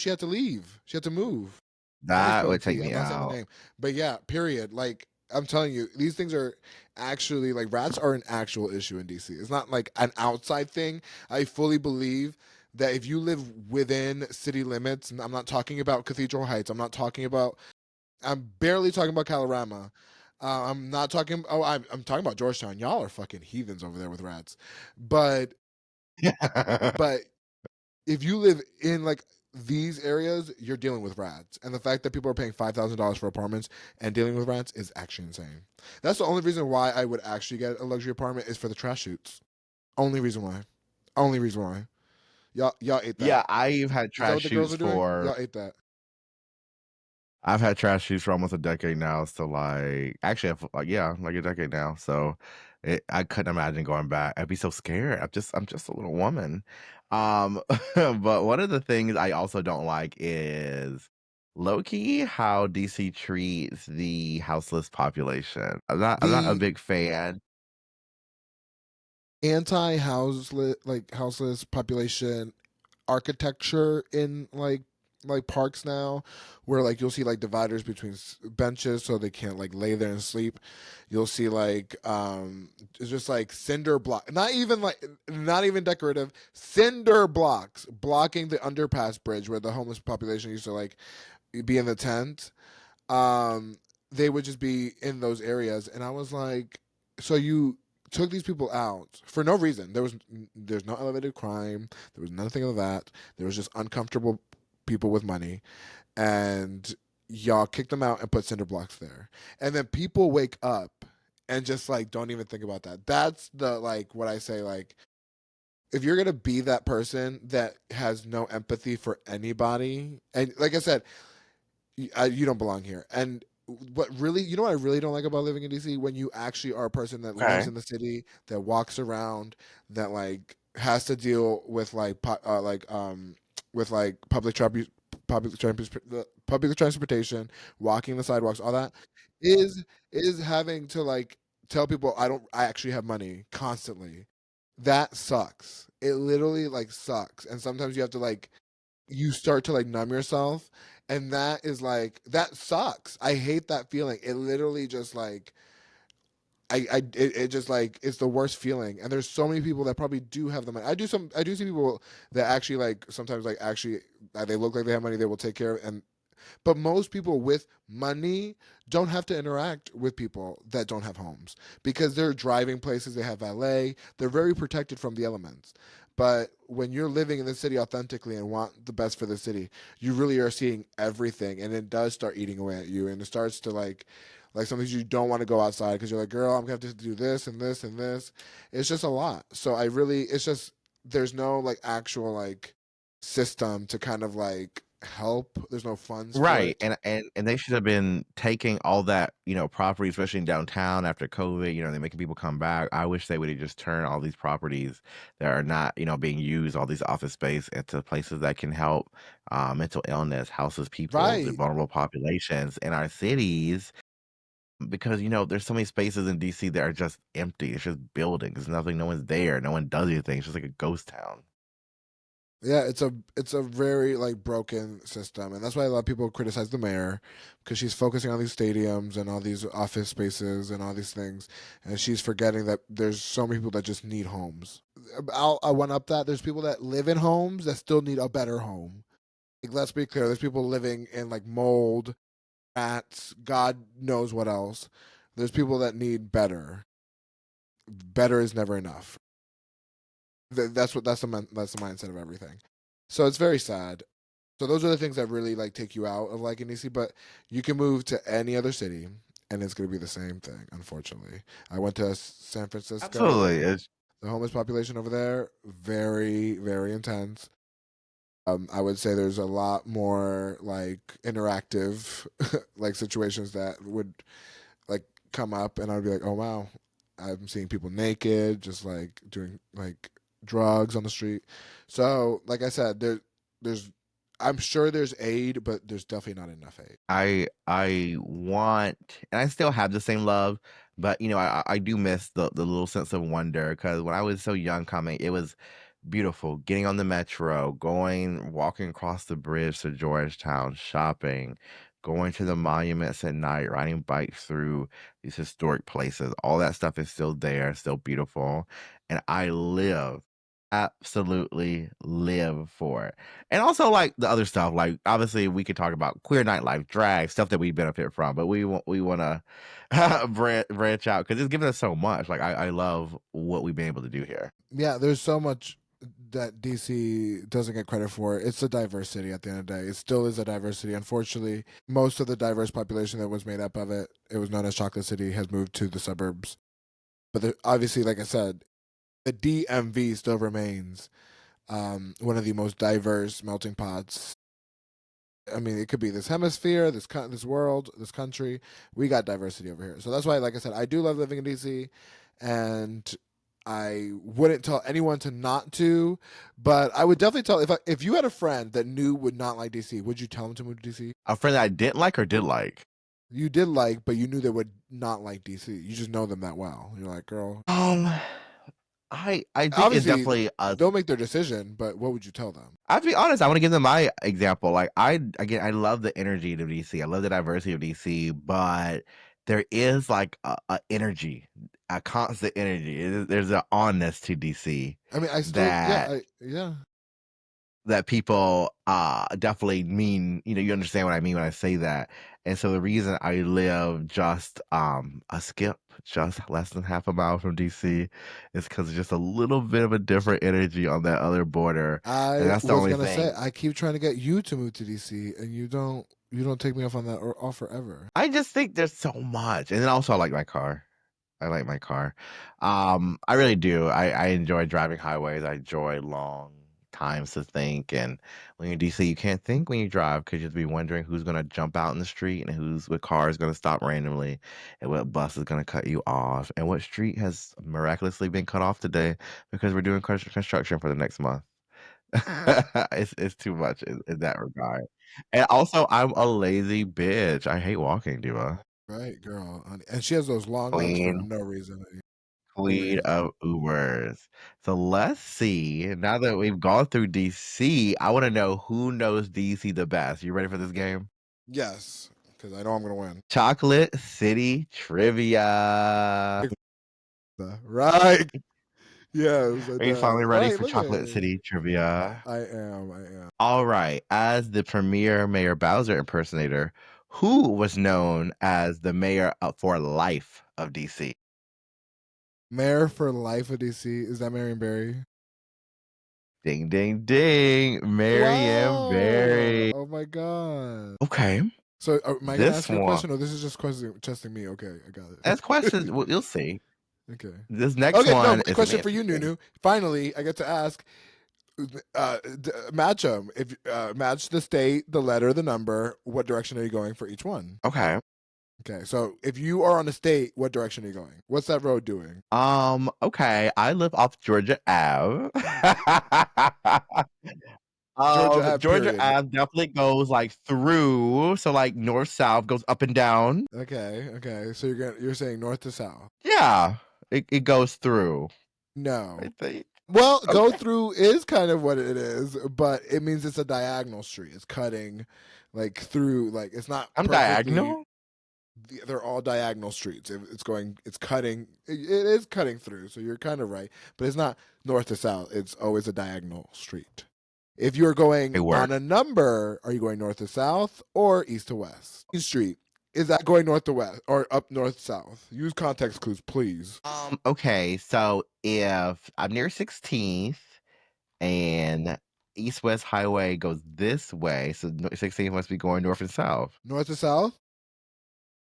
had to leave. She had to move. Let me That spill the would take tea. I'm me not saying the out. name, but yeah. Period. Like, I'm telling you, these things are actually, like, rats are an actual issue in DC. It's not like an outside thing. I fully believe that if you live within city limits, and I'm not talking about Cathedral Heights, I'm barely talking about Calorama. I'm not talking. Oh, I'm talking about Georgetown. Y'all are fucking heathens over there with rats. But but if you live in like these areas, you're dealing with rats, and the fact that people are paying $5,000 for apartments and dealing with rats is actually insane. That's the only reason why I would actually get a luxury apartment is for the trash chutes. Only reason why. Only reason why. Y'all ate that. Yeah, I've had Is that trash what the girls shoots are doing? for Y'all ate that. I've had trash shoots for almost a decade now. So like, actually, like yeah, like a decade now. So I couldn't imagine going back. I'd be so scared. I'm just a little woman. But one of the things I also don't like is low key how DC treats the houseless population. I'm not a The big fan. houseless population architecture in like parks now, where like you'll see like dividers between benches so they can't like lay there and sleep. You'll see like it's just like cinder block, not even decorative, cinder blocks blocking the underpass bridge where the homeless population used to like be in the tent. um they would just be in those areas, and I was like, so you took these people out for no reason. There's no elevated crime, there was nothing of that. There was just uncomfortable people with money, and y'all kicked them out and put cinder blocks there, and then people wake up and just like don't even think about that. That's the, like, what I say, like, if you're gonna be that person that has no empathy for anybody, and like I said, you don't belong here. And what really, what I really don't like about living in DC, when you actually are a person that lives Okay. in the city, that walks around, that like has to deal with like with like public transportation, walking the sidewalks, all that, is having to like tell people I actually have money constantly. That sucks. It literally like sucks, and sometimes you have to like, you start to like numb yourself, and that is like, that sucks. I hate that feeling. It literally just like, it just like, it's the worst feeling. And there's so many people that probably do have the money. I do see people that actually like sometimes like actually, they look like they have money, they will take care of, and but most people with money don't have to interact with people that don't have homes, because they're driving places, they have valet, they're very protected from the elements. But when you're living in the city authentically and want the best for the city, you really are seeing everything, and it does start eating away at you, and it starts to like sometimes you don't want to go outside because you're like, girl, I'm gonna have to do this and this and this. It's just a lot. So it's just, there's no like actual like system to kind of like help. There's no funds for Right, it. and they should have been taking all that, property, especially in downtown after COVID, they're making people come back. I wish they would have just turned all these properties that are not, being used, all these office space into places that can help mental illness, houses people, the Right. vulnerable populations in our cities. Because, there's so many spaces in DC that are just empty. It's just buildings, nothing, no one's there, no one does anything. It's just like a ghost town. Yeah, it's a very like broken system, and that's why a lot of people criticize the mayor because she's focusing on these stadiums and all these office spaces and all these things, and she's forgetting that there's so many people that just need homes. I one up that there's people that live in homes that still need a better home. Like, let's be clear, there's people living in like mold, rats, God knows what else. There's people that need better. Better is never enough. That's the mindset of everything. So it's very sad. So those are the things that really like take you out of liking DC. But you can move to any other city, and it's going to be the same thing. Unfortunately, I went to San Francisco. Absolutely. It's The homeless population over there very very intense. I would say there's a lot more like interactive like situations that would like come up, and I'd be like, oh wow, I'm seeing people naked, just like doing like drugs on the street. So, like I said, there's I'm sure there's aid, but there's definitely not enough aid. I want, and I still have the same love, but I do miss the little sense of wonder because when I was so young coming, it was beautiful getting on the metro, walking across the bridge to Georgetown, shopping, going to the monuments at night, riding bikes through these historic places. All that stuff is still there, still beautiful, and I absolutely live for it. And also, like, the other stuff, like, obviously, we could talk about queer nightlife, drag, stuff that we benefit from, but we wanna branch out because it's given us so much. Like, I love what we've been able to do here. Yeah, there's so much that DC doesn't get credit for. It's a diversity at the end of the day. It still is a diversity. Unfortunately, most of the diverse population that was made up of it, it was known as Chocolate City, has moved to the suburbs. But obviously, like I said, the DMV still remains one of the most diverse melting pots. I mean, it could be this hemisphere, this world, this country. We got diversity over here, so that's why, like I said, I do love living in DC, and I wouldn't tell anyone to not to, but I would definitely tell if you had a friend that knew would not like DC, would you tell them to move to DC? A friend that I didn't like or did like? You did like, but you knew they would not like DC. You just know them that well. You're like, girl. Um, I think it's Obviously, definitely a they'll make their decision, but what would you tell them? I have to be honest, I wanna give them my example, like, I love the energy of DC, I love the diversity of DC, but there is, like, a energy, a constant energy, there's a onness to DC I mean, I still, that yeah. people, definitely mean you understand what I mean when I say that, and so the reason I live just, a skip, just less than half a mile from DC is because it's just a little bit of a different energy on that other border, and I that's the was only gonna say thing. I keep trying to get you to move to DC, and you don't take me off on that or offer ever. I just think there's so much, and then also I like my car. I like my car. I really do. I enjoy driving highways. I enjoy long times to think, and when you're in DC, you can't think when you drive because you'll be wondering who's gonna jump out in the street and what car is gonna stop randomly, and what bus is gonna cut you off, and what street has miraculously been cut off today because we're doing construction for the next month. It's too much in that regard. And also, I'm a lazy bitch. I hate walking, Diva. Right, girl. And she has those long legs for Queen no reason. No queen reason. of Ubers. So let's see. Now that we've gone through DC, I wanna know who knows DC the best. You ready for this game? Yes, because I know I'm gonna win. Chocolate City Trivia. Right. Yes, I Are you finally know. ready Right. for Look at Chocolate it. City Trivia? I am. I am. All right. As the premier Mayor Bowser impersonator, who was known as the mayor for life of DC? Mayor for life of DC. Is that Marion Barry? Ding, ding, ding. Marianne Wow. Barry. Oh my god. Okay. So am I gonna This ask you a one. question, or this is just testing me? Okay, I got As questions, it. well, you'll see. Okay. This next Okay, no, one my is an question for you, interesting. NuNu. Finally, I get to ask. Match them. If match the state, the letter, the number. What direction are you going for each one? Okay. Okay, so if you are on a state, what direction are you going? What's that road doing? Okay. I live off Georgia Ave. Georgia Ave, Georgia period. Ave definitely goes like through, so like north south goes up and down. Okay. So you're saying north to south? Yeah, it goes through. I No. think. Well, go Okay, through is kind of what it is, but it means it's a diagonal street. It's cutting like through, like it's not I'm perfectly. diagonal. They're all diagonal streets. It's cutting. It is cutting through. So you're kind of right, but it's not north to south. It's always a diagonal street. If you're going It on works. a number, are you going north to south or east to west? Street, is that going north to west or up north south? Use context clues, please. Okay, so if I'm near 16th and East West Highway goes this way, so 16th must be going north and south. North to south?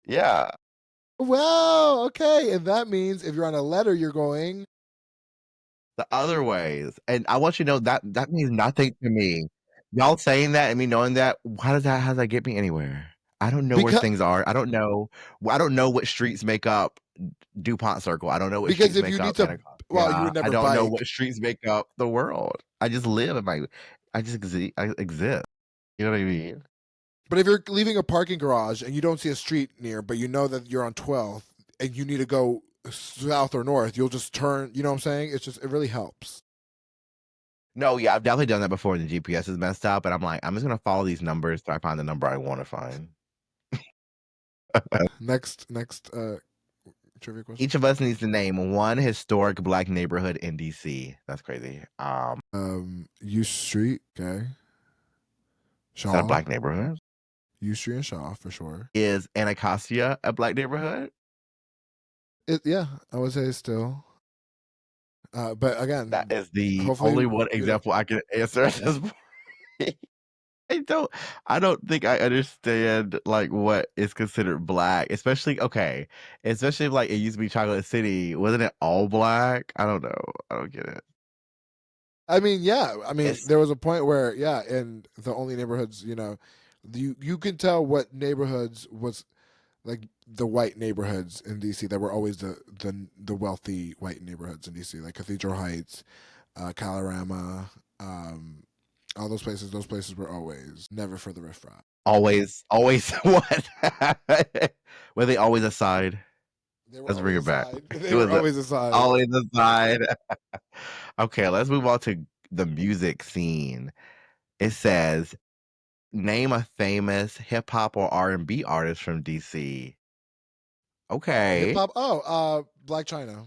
Yeah. Well, okay. And that means if you're on a letter, you're going. The other ways. And I want you to know that that means nothing to me. Y'all saying that and me knowing that, how does that get me anywhere? I don't know where because things are. I don't know what streets make up DuPont Circle. I don't know what because streets if you make need up to, well, you Anacostia. would I never don't know bike what streets make up the world. I just live in my I exist. You know what I mean? But if you're leaving a parking garage and you don't see a street near, but you know that you're on 12th and you need to go south or north, you'll just turn. You know what I'm saying? It really helps. No, yeah, I've definitely done that before. The GPS is messed up, and I'm like, I'm just gonna follow these numbers till I find the number I want to find. Next trivia question. Each of us needs to name one historic Black neighborhood in DC. That's crazy. U Street, okay. Is that a Shaw, Black neighborhood? U Street and Shaw for sure. Is Anacostia a Black neighborhood? Yeah, I would say still. But That again, is the hopefully, only one you know, example I can answer at this point. I don't I don't think I understand like what is considered black, especially okay, especially if, like it used to be Chocolate City. Wasn't it all black? I don't know. I don't get it. I mean, yeah. I mean, It's there was a point where, yeah, in the only neighborhoods, you can tell what neighborhoods was like the white neighborhoods in DC that were always the wealthy white neighborhoods in DC, like Cathedral Heights, Calorama, all those places. Those places were always never for the riffraff. always what? Were they always aside? They were Let's bring always it back. aside. They It were was always aside. always aside. Okay, let's move on to the music scene. It says, name a famous hip hop or R&B artist from DC. Hip Okay, hop. Oh, Black China.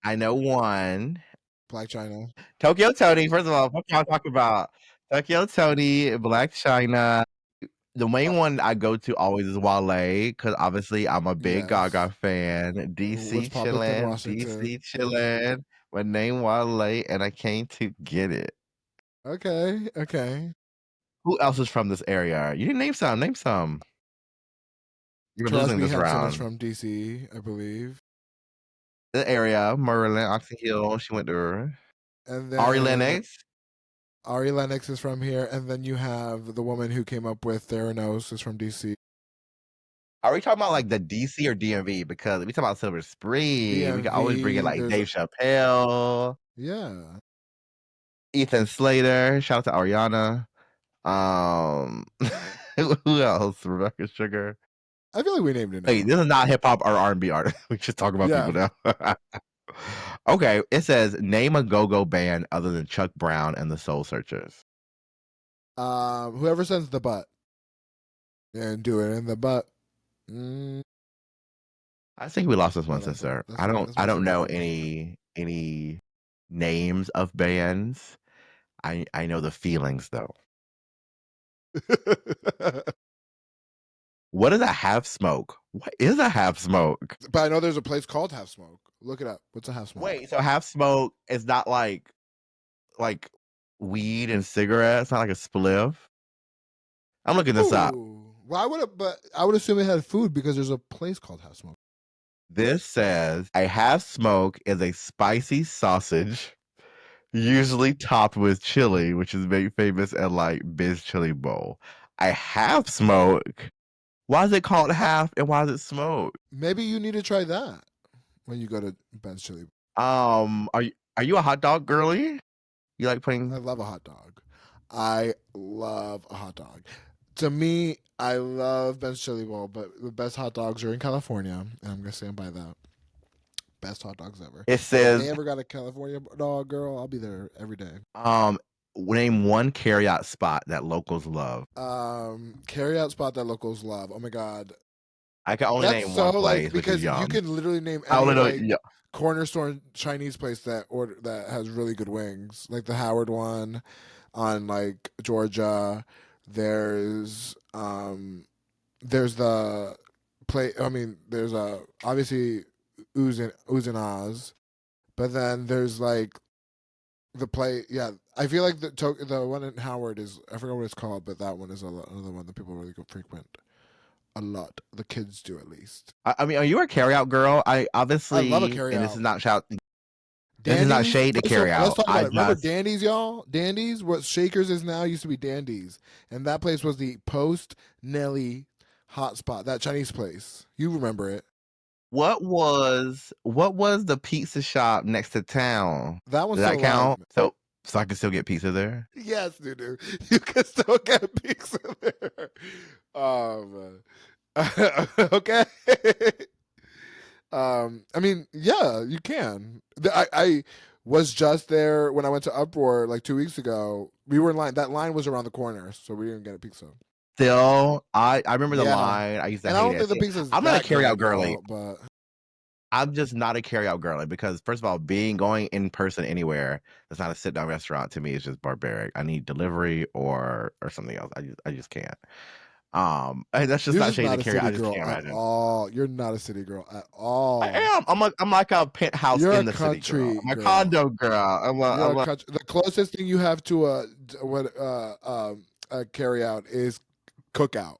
I know one. Black China. Tokyo Tony. First of all, what y'all talking about? Tokyo Tony, Black China. The Uh, main one I go to always is Wale because obviously I'm a big yes. Gaga fan. What's poppin' in DC Washington? chillin'. My name Wale, and I came to get it. Okay. Who else is from this area? You didn't name some. Name some. You were Charles losing B. this Henson is round. from DC, I believe. The area, Maryland, Oxon Hill. She went to her. And Ari then Lennox. Ari Lennox is from here. And then you have the woman who came up with Theranos is from DC. Are we talking about like the DC or DMV? Because we talk about Silver Spring, we can always bring in DMV, like there's Dave Chappelle, yeah. Ethan Slater. Shout out to Ariana. Um, who else? Rebecca Sugar. I feel like we named it Hey, now. this is not hip hop or R&B artist. We should talk about people Yeah. now. Okay, it says name a go-go band other than Chuck Brown and the Soul Searchers. Whoever sends the butt and do it in the butt. Mm, I think we lost this one, that's sister. that's I my don't favorite know group of them. any names of bands. I know the feelings though. What is a half smoke? What is a half smoke? But I know there's a place called Half Smoke. Look it up. What's a Half Smoke? Wait, so half smoke is not like weed and cigarettes, not like a spliff. I'm looking this up. Ooh. Why would it? But I would assume it had food because there's a place called Half Smoke. This says a half smoke is a spicy sausage usually topped with chili, which is made famous at like Biz Chili Bowl. I have smoked. Why is it called half and why is it smoked? Maybe you need to try that when you go to Ben's Chili. Are you a hot dog girly? You like I putting? love a hot dog. I love a hot dog. To me, I love Ben's Chili Bowl, but the best hot dogs are in California, and I'm gonna stand by that. Best hot dogs ever. It If they says ever got a California dog, girl, I'll be there every day. name one carryout spot that locals love. Carry out spot that locals love. Oh my god, I can only that's name so one like place, which is because you Yum. can literally name I any only know like corner store Chinese place that has really good wings, like the Howard one on like Georgia. There's there's the play. I mean, there's obviously Ooze and Oz, but then there's like the play. Yeah, I feel like the one in Howard is, I forgot what it's called, but that one is another one that people really go frequent a lot. The kids do, at least. I mean, are you a carryout girl? I I love a obviously, carry and this is out. not shout. This is not Dandies. shade to First of carry all, let's out. talk I about it. Remember just Dandies, y'all? Dandies, what Shakers is now, used to be Dandies, and that place was the post Nelly hotspot. That Chinese place. You remember it? what was the pizza shop next to town? That one's Does still that alive. count? So I can still get pizza there. Yes, dude. You can still get pizza there. Man. Okay. I mean, yeah, you can. I was just there when I went to Uproar like 2 weeks ago. We were in line. That line was around the corner, so we didn't get a pizza. Still, I remember the Yeah, line. I used to and I hate don't it. think the See, pizza's I'm not a that carry out good, girly. y'all. But I'm just not a carry out girly because first of all, going in person anywhere that's not a sit down restaurant to me is just barbaric. I need delivery or something else. I just can't. And that's just you're not just shade to not a carry. I city just girl can't at imagine. all. You're not a city girl at I all. am. I'm like a penthouse You're a in the city girl. country I'm a girl. condo girl. You're I'm a a country. The closest thing you have to a carry out is cookout.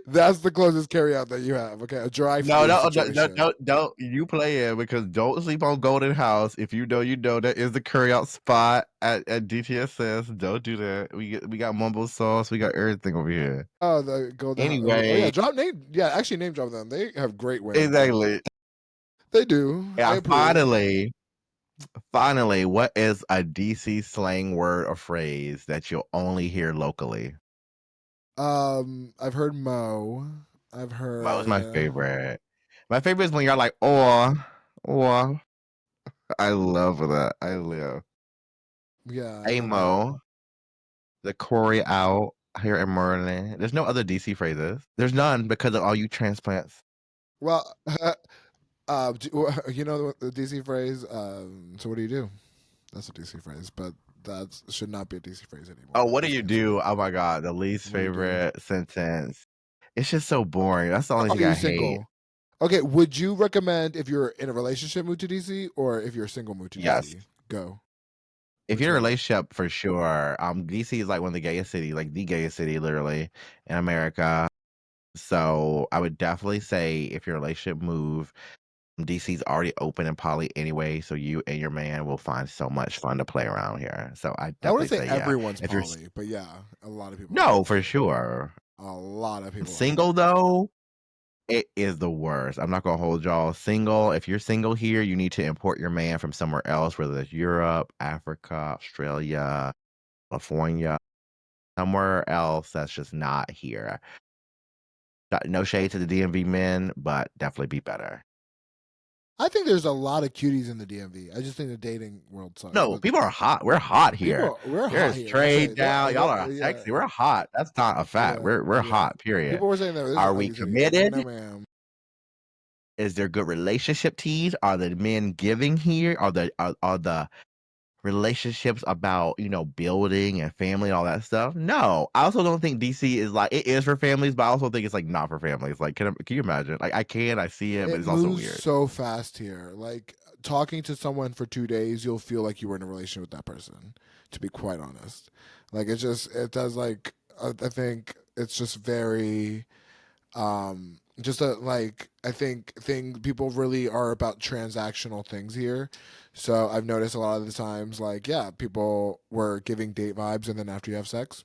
That's the closest carry out that you have. Okay, a drive no, through no, situation. don't you play it because don't sleep on Golden House. If you know that is the curry out spot at DTSS. Don't do that. We got mumbo sauce. We got everything over here. Oh, the Golden House. Oh yeah, Anyway, drop name. Yeah, actually name drop them. They have great wings. exactly. They do. I Yeah, approve. finally, what is a DC slang word or phrase that you'll only hear locally? I've heard Mo. I've That was heard. my favorite. My favorite is when you're like, or. I love that. I live. Yeah, I know that. Amo, the Corey out here in Merlin. There's no other DC phrases. There's none because of all you transplants. Well, you know the DC phrase. So what do you do? That's a DC phrase, but that should not be a DC phrase Oh, anymore. what do Is you the answer. do? Oh my god, the least What do you do? favorite sentence. It's just so boring. That's the only Are thing I you hate. single? Okay, would you recommend if you're in a relationship move to DC or if you're single move to Yes. DC? Go. If Which you're in a one? relationship, for sure. DC is like one of the gayest city, like the gayest city, literally, in America. So I would definitely say if your relationship move, DC's already open and poly anyway, so you and your man will find so much fun to play around here. So I I wouldn't definitely say say yeah. everyone's If you're poly, but yeah, a lot of people are. no, for sure. A lot of people are. Single though, it is the worst. I'm not gonna hold y'all. Single, if you're single here, you need to import your man from somewhere else, whether it's Europe, Africa, Australia, California, somewhere else that's just not here. No shade to the DMV men, but definitely be better. I think there's a lot of cuties in the DMV. I just think the dating world sucks. No, But people are hot. We're hot here. we're hot There's here. Okay, trade down. Y'all are yeah, sexy. We're hot. That's not a fact. yeah, We're yeah. hot. Period. People were saying that this is Are an we ugly city. No, committed? ma'am. Is there good relationship teas? Are the men giving here? Are the relationships about building and family and all that stuff? No, I also don't think DC is like it is for families, but I also think it's like not for families. Like, can you imagine? Like, I see it, but It it's also moves weird. so fast here. Like talking to someone for 2 days, you'll feel like you were in a relationship with that person. To be quite honest, like it does. Like I think it's just very just like I think people really are about transactional things here. So I've noticed a lot of the times, like, yeah, people were giving date vibes, and then after you have sex,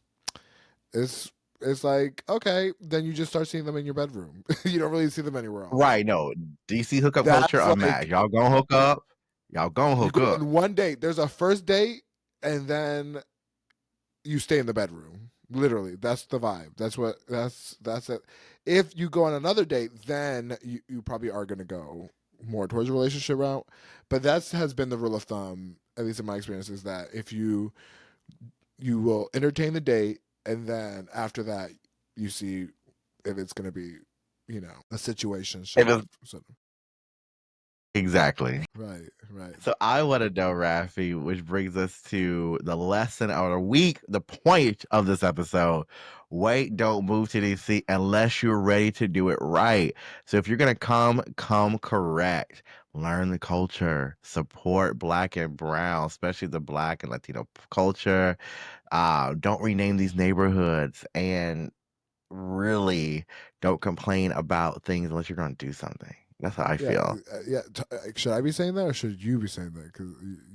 it's it's like, okay, then you just start seeing them in your bedroom. You don't really see them anywhere else. Right? No, DC hookup culture That's unmatched. like Y'all gonna hook up. Y'all gonna you hook go up. on one date. There's a first date, and then you stay in the bedroom. Literally, that's the vibe. That's it. If you go on another date, then you probably are going to go more towards a relationship route. But that has been the rule of thumb, at least in my experience, is that if you will entertain the date, and then after that, you see if it's going to be, a situation. Exactly. Right, right. So I want to know, Raffi, which brings us to the lesson of the week, the point of this episode. Wait, don't move to DC unless you're ready to do it right. So if you're going to come correct. Learn the culture, support Black and Brown, especially the Black and Latino culture. Don't rename these neighborhoods, and really don't complain about things unless you're going to do something. That's how I Yeah, feel. yeah. Should I be saying that, or should you be saying that? Because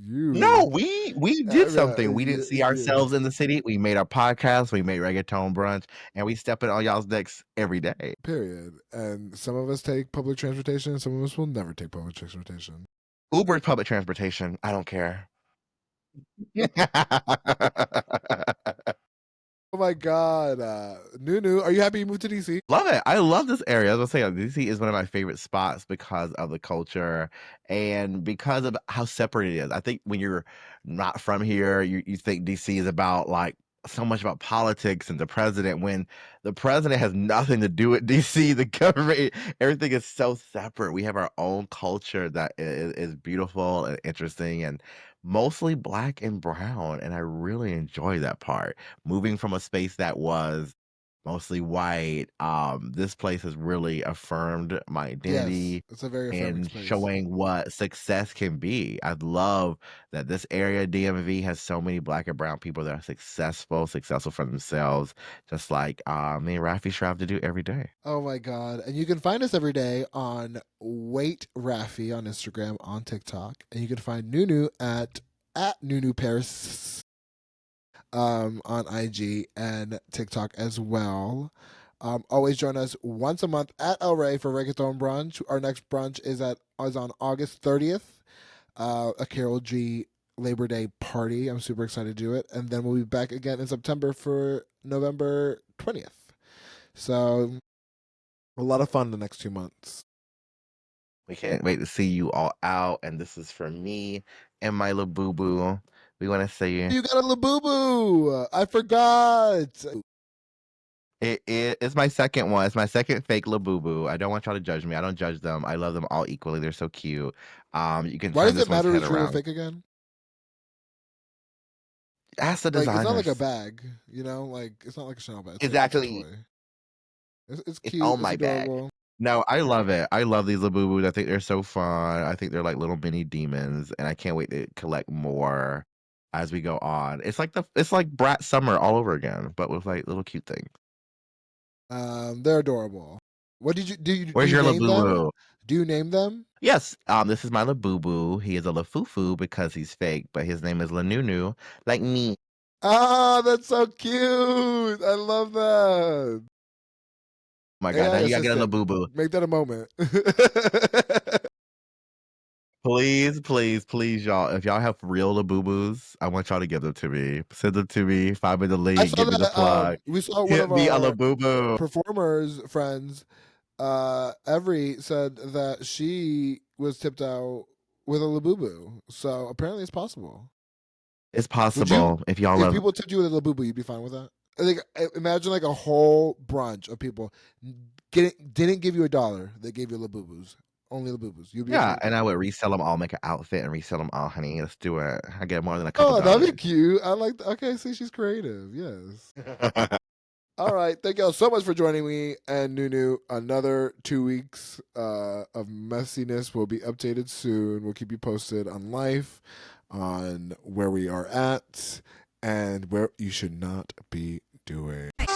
No, you, we I did something. We didn't mean, see ourselves in the city. We made our podcast. We made reggaeton brunch, and we step in on y'all's decks every day. period. And some of us take public transportation, some of us will never take public transportation. Uber is public transportation. I don't care. Oh my God, Nunu, are you happy you moved to DC? Love it. I love this area. I was gonna say, DC is one of my favorite spots because of the culture and because of how separate it is. I think when you're not from here, you think DC is about like so much about politics and the president, when the president has nothing to do with DC. The government, everything is so separate. We have our own culture that is beautiful and interesting and mostly Black and brown. And I really enjoy that part. Moving from a space that was mostly white. This place has really affirmed my Yes, identity it's a very affirming and space. showing what success can be. I love that this area, DMV, has so many Black and brown people that are successful for themselves, just like me and Raffi strive to do every day. Oh my God. And you can find us every day on Wait Raffi on Instagram, on TikTok. And you can find Nunu at NuNu Paris on IG and TikTok as well. Always join us once a month at El Rey for Reggaeton Brunch. Our next brunch is on August 30th, a Carol G Labor Day party. I'm super excited to do it. And then we'll be back again in September for November 20th. So a lot of fun the next 2 months. We can't wait to see you all out. And this is for me and my little boo boo. We want to say You got a Labubu. I forgot. it's my second one. It's my second fake Labubu. I don't want y'all to judge me. I don't judge them. I love them all equally. They're so cute. You can Why turn does it this one's matter head who's real or around. fake again? Ask the Like, it's not like a designers. bag, Like, it's not like a Chanel bag. It's a Exactly. toy. It's It's cute. on It's my bag. adorable. No, I love it. I love these Labubus. I think they're so fun. I think they're like little mini demons, and I can't wait to collect more as we go on. It's like Brat Summer all over again, but with like little cute things. They're adorable. What did you do? Do Where's you your name them? Labubu? Do you name them? Yes, this is my Labubu. He is a Lafufu because he's fake, but his name is LaNuNu, like me. Ah, that's so cute. I love that. Oh my god, AI now you gotta get a assistant, Labubu. make that a moment. Please, please, please, y'all. If y'all have real Labubus, I want y'all to give them to me. Send them to me. Find me the I link. saw Give me the that. plug. We saw one Hit of me a our Labubu. performers friends. Every said that she was tipped out with a Labubu. So apparently, it's possible. It's Would you, possible if y'all if love. people tipped you with a Labubu, you'd be fine with that? Like, imagine like a whole brunch of people didn't give you $1. They gave you Labubus, only Labubus. You'd be okay Yeah, with and that? I would resell them all, make an outfit, and resell them all, honey. Let's do it. I get more than a couple Oh, that'd be dollars. cute. I like. Okay, see, she's creative. Yes. All right. Thank y'all so much for joining me and Nunu. Another 2 weeks of messiness will be updated soon. We'll keep you posted on life, on where we are at, and where you should not be doing.